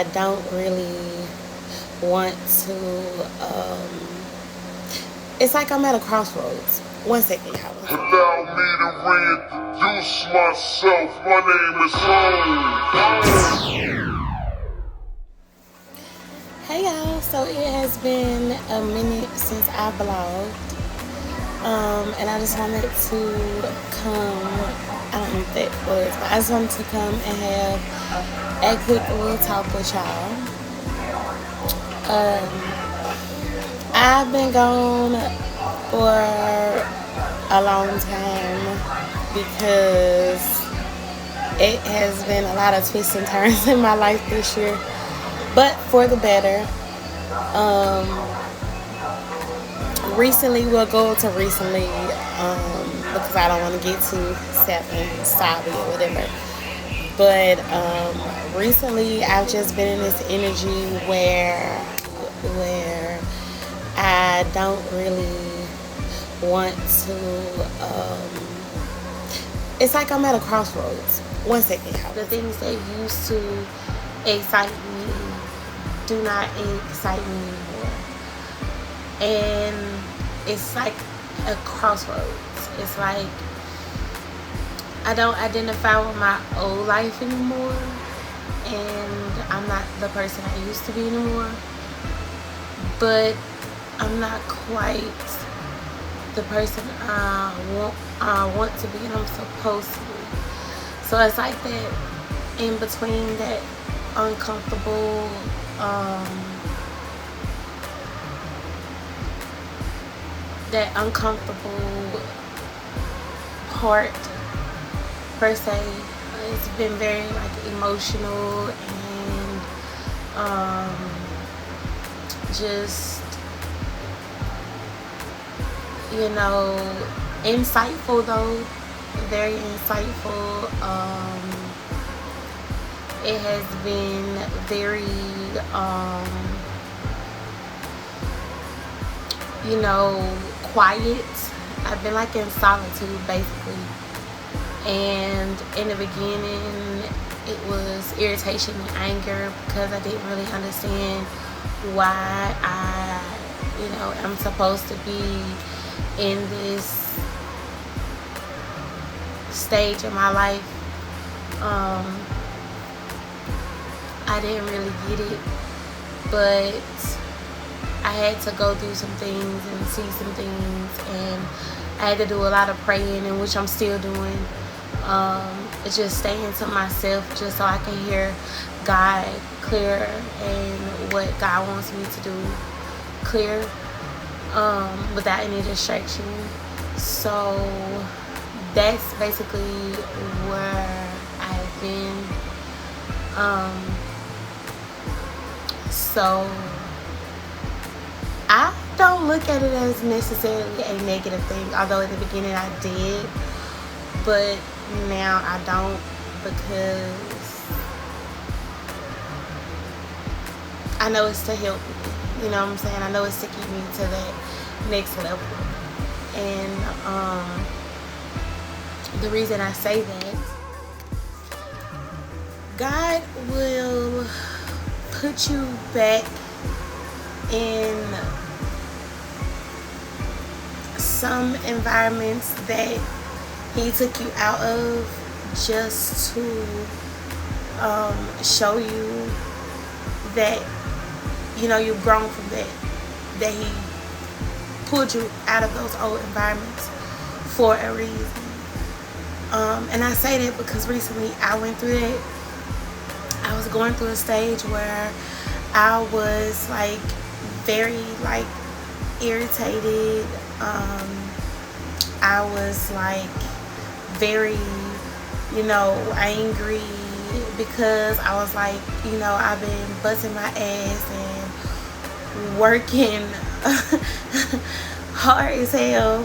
I don't really want to. It's like I'm at a crossroads. 1 second, y'all. Allow me to reintroduce myself. My name is Gworl. Hey y'all, so it has been a minute since I vlogged. And I just wanted to come, I don't know if that was, but I just wanted to come and have a quick little talk with y'all. I've been gone for a long time because it has been a lot of twists and turns in my life this year, but for the better. Recently, we'll go to recently, because I don't want to get too savvy or whatever. But recently, I've just been in this energy where I don't really want to. It's like I'm at a crossroads. 1 second, y'all. The things that used to excite me do not excite me anymore. And it's like a crossroads. It's like I don't identify with my old life anymore, and I'm not the person I used to be anymore, but I'm not quite the person I want to be and I'm supposed to be. So it's like that in between, that uncomfortable part per se. It's been very like emotional and just, you know, insightful though. Very insightful. It has been very you know, quiet. I've been like in solitude basically. And in the beginning, it was irritation and anger because I didn't really understand why I'm supposed to be in this stage in my life. I didn't really get it, but I had to go through some things and see some things, and I had to do a lot of praying, and which I'm still doing. It's just staying to myself just so I can hear God clear and what God wants me to do clear, without any distraction. So that's basically where I've been. So I don't look at it as necessarily a negative thing, although in the beginning I did, but now I don't, because I know it's to help me, you know what I'm saying? I know it's to get me to that next level. And the reason I say that, God will put you back in some environments that He took you out of, just to show you that, you know, you've grown from that He pulled you out of those old environments for a reason. And I say that because recently I went through that. I was going through a stage where I was like very like irritated. I was like very, you know, angry, because I was like, you know, I've been busting my ass and working hard as hell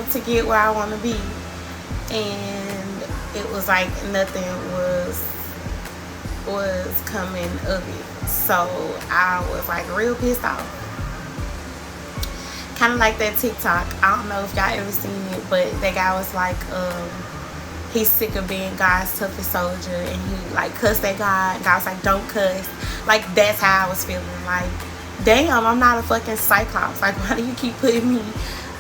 to get where I want to be, and it was like nothing was coming of it. So I was like real pissed off. Kind of like that TikTok. I don't know if y'all ever seen it, but that guy was like, he's sick of being God's toughest soldier, and he like cussed at God, and God was like, don't cuss. Like, that's how I was feeling. Like, damn, I'm not a fucking cyclops. Like, why do you keep putting me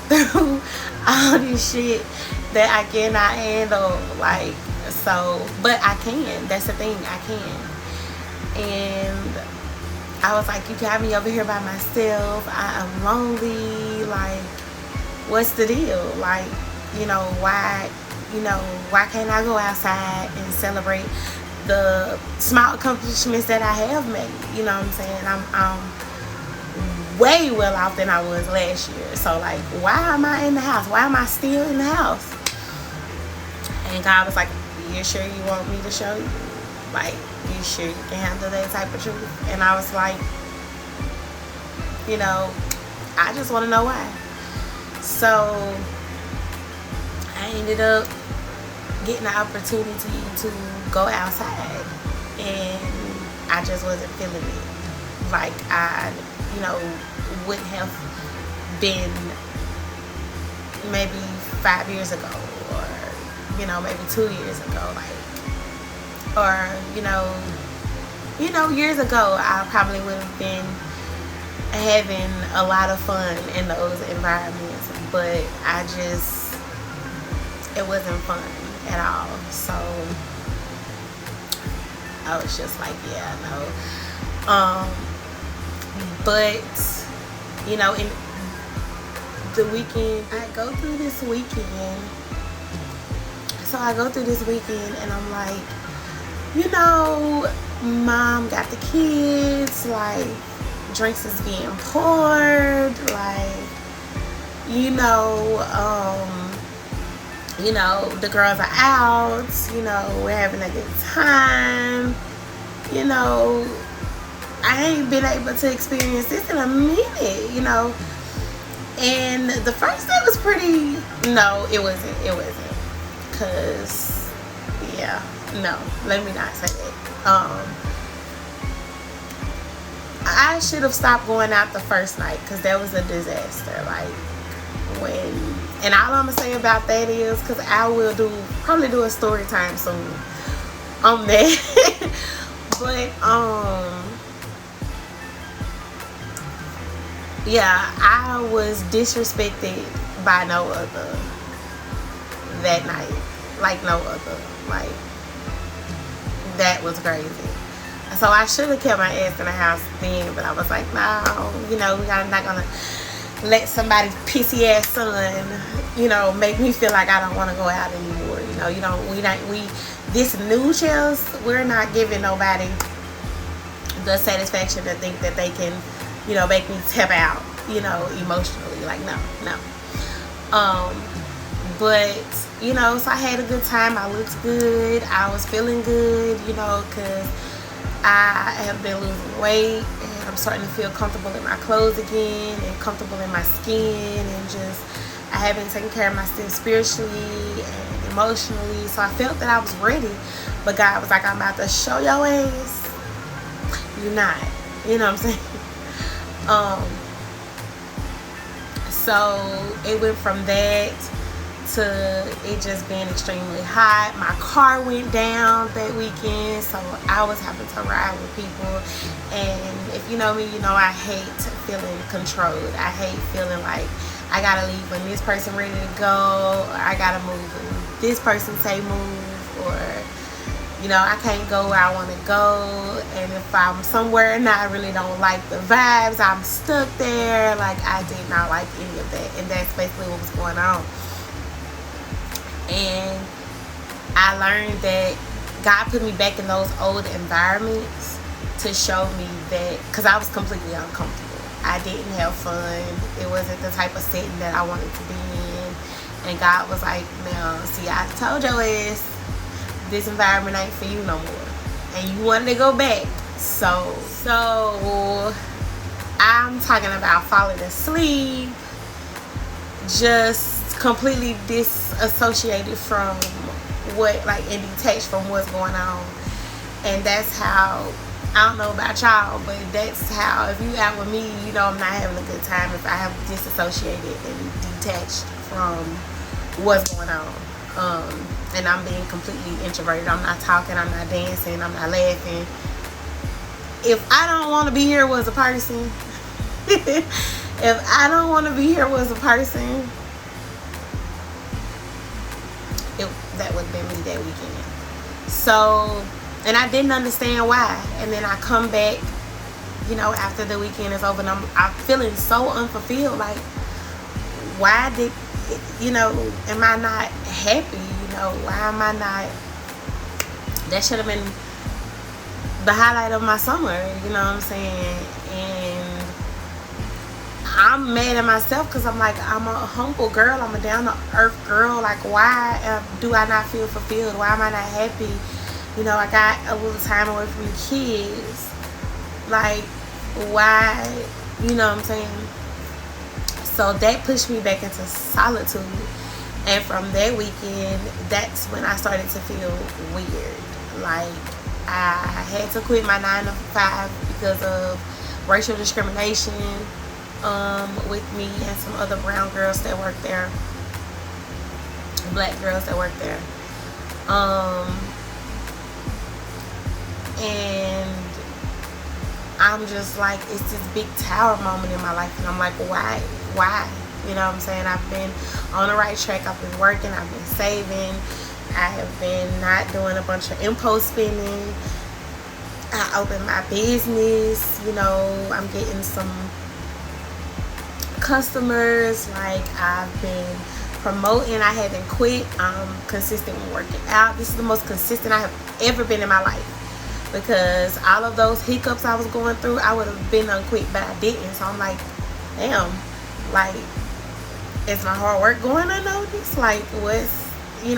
through all this shit that I cannot handle? Like, so, but I can. That's the thing, I can. And I was like, you got me over here by myself. I am lonely. Like, what's the deal? Like, why can't I go outside and celebrate the small accomplishments that I have made? You know what I'm saying? I'm way well off than I was last year. So, like, why am I in the house? Why am I still in the house? And God was like, you sure you want me to show you? Like, you sure you can handle that type of truth? And I was like, I just want to know why. So I ended up getting the opportunity to go outside, and I just wasn't feeling it. Like, I wouldn't have been maybe 5 years ago, or maybe 2 years ago, like, or years ago I probably would have been having a lot of fun in those environments, but it wasn't fun at all. So I was just like, yeah, no. But in the weekend, I go through this weekend. So I go through this weekend, and I'm like, Mom got the kids, like, drinks is being poured, like, the girls are out, we're having a good time, I ain't been able to experience this in a minute, and the first day was pretty, no, it wasn't, because, yeah, no, let me not say that. I should have stopped going out the first night, because that was a disaster. Like, and all I'm gonna say about that is, because I will probably do a story time soon on that. But yeah, I was disrespected by no other that night, like no other. Like, that was crazy. So I should have kept my ass in the house then, but I was like, no, we're not gonna let somebody's pissy ass son, make me feel like I don't want to go out anymore. This new chills, we're not giving nobody the satisfaction to think that they can, make me tap out, emotionally. Like, no. But, so I had a good time. I looked good. I was feeling good, because I have been losing weight, and I'm starting to feel comfortable in my clothes again, and comfortable in my skin, and just, I have been taking care of myself spiritually and emotionally. So I felt that I was ready, but God was like, I'm about to show your ass you're not. You know what I'm saying? So it went from that to it just being extremely hot. My car went down that weekend, so I was having to ride with people. And if you know me, I hate feeling controlled. I hate feeling like I gotta leave when this person ready to go, or I gotta move when this person say move, or I can't go where I want to go. And if I'm somewhere and I really don't like the vibes, I'm stuck there. Like, I did not like any of that, and that's basically what was going on. And I learned that God put me back in those old environments to show me that, because I was completely uncomfortable. I didn't have fun. It wasn't the type of setting that I wanted to be in. And God was like, no, see, I told your ass this environment ain't for you no more. And you wanted to go back. So I'm talking about falling asleep, just completely disassociated from and detached from what's going on. And that's how, I don't know about y'all, but that's how, if you out with me, I'm not having a good time if I have disassociated and detached from what's going on. and I'm being completely introverted. I'm not talking, I'm not dancing, I'm not laughing. If I don't want to be here as a person, if I don't want to be here as a person, that would have been me that weekend. So, and I didn't understand why. And then I come back, you know, after the weekend is over, and I'm feeling so unfulfilled. Like, why did, you know, am I not happy? You know, why am I not? That should have been the highlight of my summer. You know what I'm saying? And I'm mad at myself because I'm like, I'm a humble girl. I'm a down to earth girl. Like, why do I not feel fulfilled? Why am I not happy? You know, I got a little time away from the kids. Like, why? You know what I'm saying? So that pushed me back into solitude. And from that weekend, that's when I started to feel weird. Like, I had to quit my 9 to 5 because of racial discrimination with me and some other brown girls that work there, black girls that work there. And I'm just like, it's this big tower moment in my life, and I'm like, why? You know what I'm saying? I've been on the right track. I've been working. I've been saving. I have been not doing a bunch of impulse spending. I opened my business. You know, I'm getting some customers. Like, I've been promoting. I haven't quit. I'm consistent with working out. This is the most consistent I have ever been in my life. Because all of those hiccups I was going through, I would have been unquit, but I didn't. So I'm like, damn, like, is my hard work going unnoticed? Like, what's tea?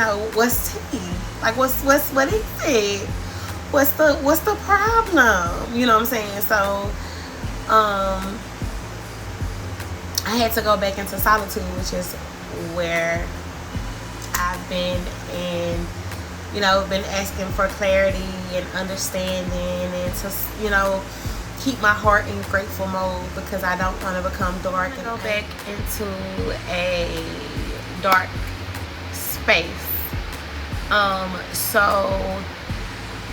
Like, what is it? What's the problem? You know what I'm saying? So, I had to go back into solitude, which is where I've been in, you know, been asking for clarity and understanding, and to, you know, keep my heart in grateful mode, because I don't want to become dark and go back into a dark space. So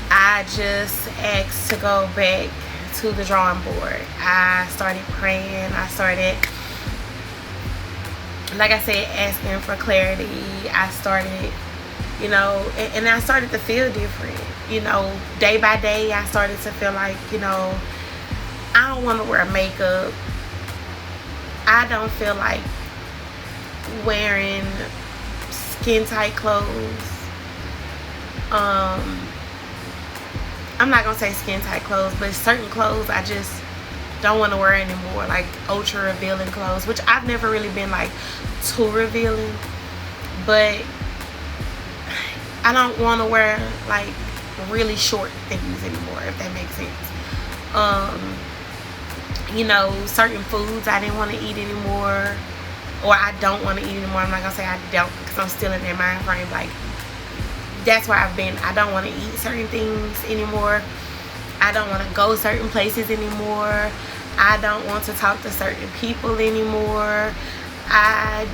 I just asked to go back to the drawing board. I started praying. I started, like I said, asking for clarity. I started, you know, and I started to feel different. You know, day by day, I started to feel like, you know, I don't want to wear makeup. I don't feel like wearing skin tight clothes. I'm not gonna say skin tight clothes, but certain clothes I just don't want to wear anymore, like ultra revealing clothes, which I've never really been like too revealing, but I don't want to wear like really short things anymore, if that makes sense. You know, certain foods I didn't want to eat anymore, or I don't want to eat anymore. I'm not gonna say I don't, because I'm still in that mind frame. Like, that's where I've been. I don't want to eat certain things anymore. I don't want to go certain places anymore. I don't want to talk to certain people anymore. I,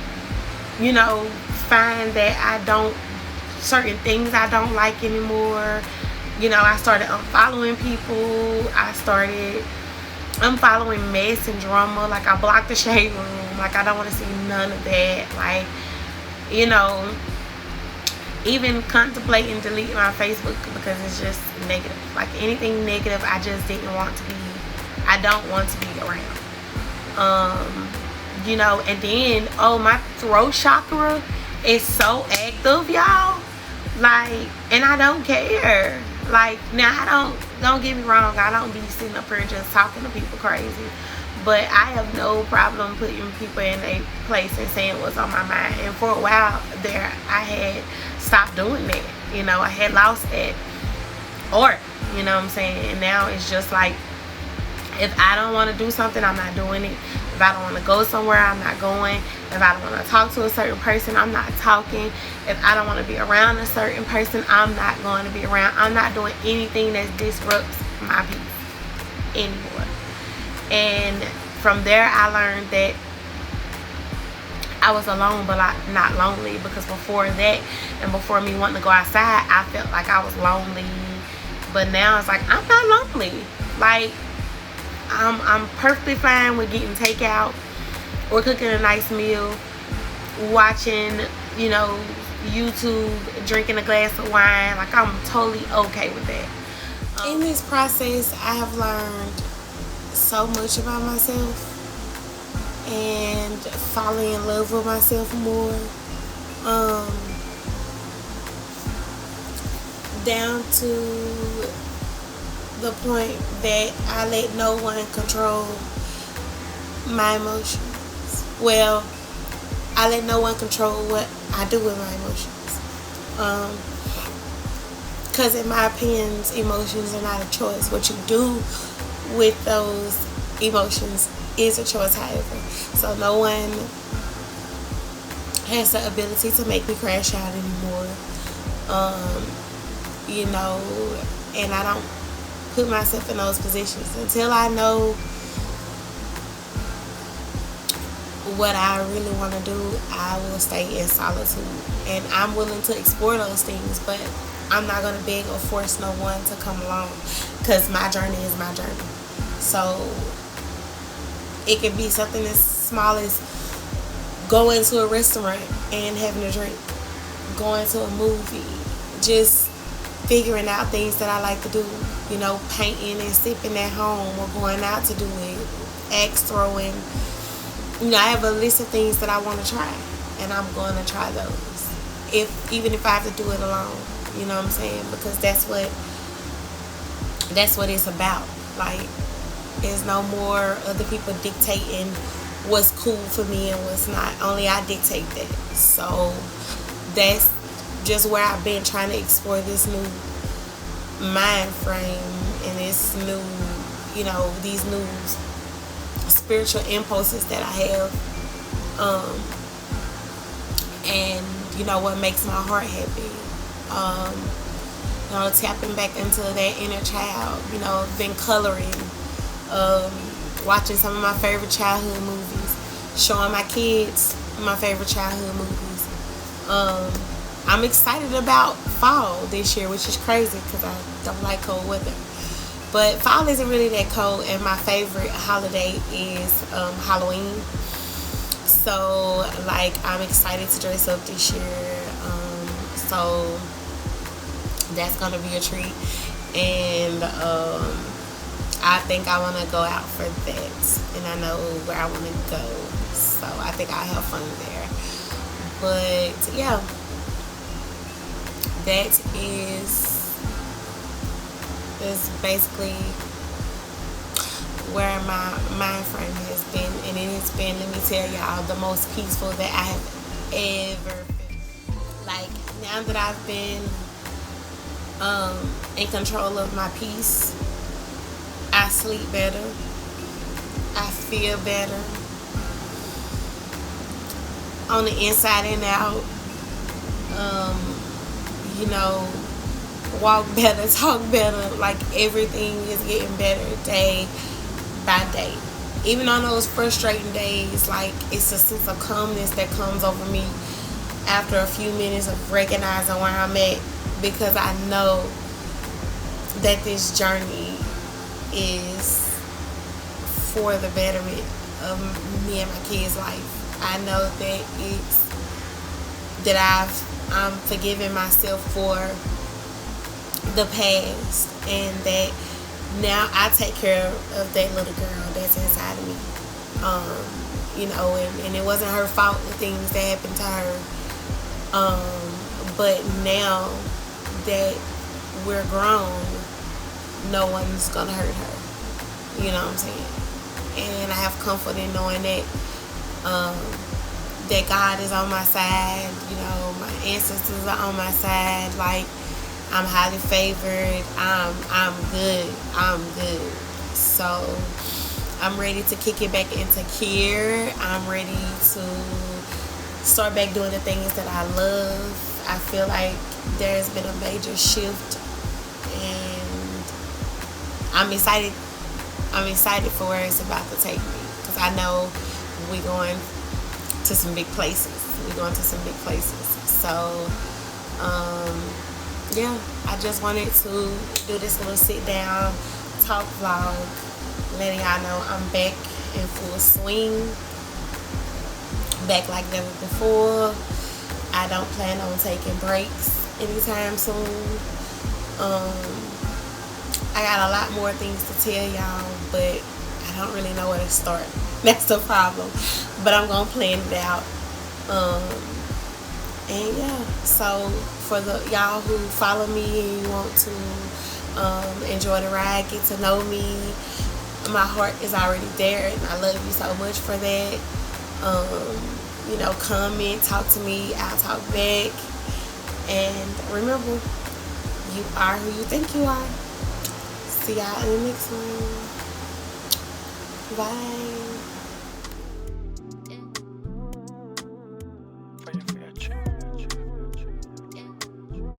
you know, find that I don't, certain things I don't like anymore. You know, I started unfollowing people. I started unfollowing mess and drama. Like, I blocked the shade room. Like, I don't want to see none of that. Like, you know, even contemplating deleting my Facebook because it's just negative. Like, anything negative, I just didn't want to be, I don't want to be around. You know, and then, oh, my throat chakra is so active, y'all. Like, and I don't care. Like, now, don't get me wrong, I don't be sitting up here just talking to people crazy, but I have no problem putting people in a place and saying what's on my mind. And for a while there, I had stopped doing that. You know, I had lost that art, you know what I'm saying? And now it's just like, if I don't want to do something, I'm not doing it. If I don't want to go somewhere, I'm not going. If I don't want to talk to a certain person, I'm not talking. If I don't want to be around a certain person, I'm not going to be around. I'm not doing anything that disrupts my peace anymore. And from there, I learned that I was alone, but not lonely, because before that and before me wanting to go outside, I felt like I was lonely. But now it's like, I'm not lonely. Like, I'm perfectly fine with getting takeout or cooking a nice meal, watching, you know, YouTube, drinking a glass of wine. Like, I'm totally okay with that. In this process, I have learned so much about myself and falling in love with myself more. Down to the point that I let no one control my emotions. Well, I let no one control what I do with my emotions. Because in my opinion, emotions are not a choice. What you do with those emotions is a choice, however. So no one has the ability to make me crash out anymore. You know, and I don't put myself in those positions until I know what I really want to do. I will stay in solitude, and I'm willing to explore those things, but I'm not going to beg or force no one to come along, because my journey is my journey. So it could be something as small as going to a restaurant and having a drink, going to a movie, just figuring out things that I like to do, you know, painting and sipping at home, or going out to do it, axe throwing. You know, I have a list of things that I want to try, and I'm going to try those, even if I have to do it alone. You know what I'm saying? Because that's what it's about. Like, there's no more other people dictating what's cool for me and what's not. Only I dictate that. So that's just where I've been, trying to explore this new mind frame and this new, you know, these new spiritual impulses that I have. And you know what makes my heart happy. You know, tapping back into that inner child. You know, been coloring, watching some of my favorite childhood movies, showing my kids my favorite childhood movies. I'm excited about fall this year, which is crazy because I don't like cold weather. But fall isn't really that cold, and my favorite holiday is Halloween. So, like, I'm excited to dress up this year. So that's gonna be a treat, and I think I want to go out for that, and I know where I want to go, so I think I'll have fun there. But yeah, that is basically where my mind frame has been, and it has been, let me tell y'all, the most peaceful that I have ever been. Like, now that I've been in control of my peace, I sleep better, I feel better on the inside and out. You know, walk better, talk better. Like, everything is getting better day by day. Even on those frustrating days, like, it's a sense of calmness that comes over me after a few minutes of recognizing where I'm at, because I know that this journey is for the betterment of me and my kids' life. I know that I'm forgiving myself for the past, and that now I take care of that little girl that's inside of me. You know, and it wasn't her fault, the things that happened to her. But now that we're grown, no one's gonna hurt her. You know what I'm saying? And I have comfort in knowing that that God is on my side. You know, my ancestors are on my side. Like, I'm highly favored. I'm good. I'm good. So I'm ready to kick it back into gear. I'm ready to start back doing the things that I love. I feel like there's been a major shift, and I'm excited. I'm excited for where it's about to take me, because I know we're going to some big places. We're going to some big places. So, yeah, I just wanted to do this little sit down talk vlog, letting y'all know I'm back in full swing, back like never before. I don't plan on taking breaks anytime soon. I got a lot more things to tell y'all, but I don't really know where to start. That's the problem. But I'm gonna plan it out. And yeah, so for the y'all who follow me and you want to enjoy the ride, get to know me, my heart is already there, and I love you so much for that. Comment, talk to me, I'll talk back. And remember, you are who you think you are. See y'all in the next one. Bye.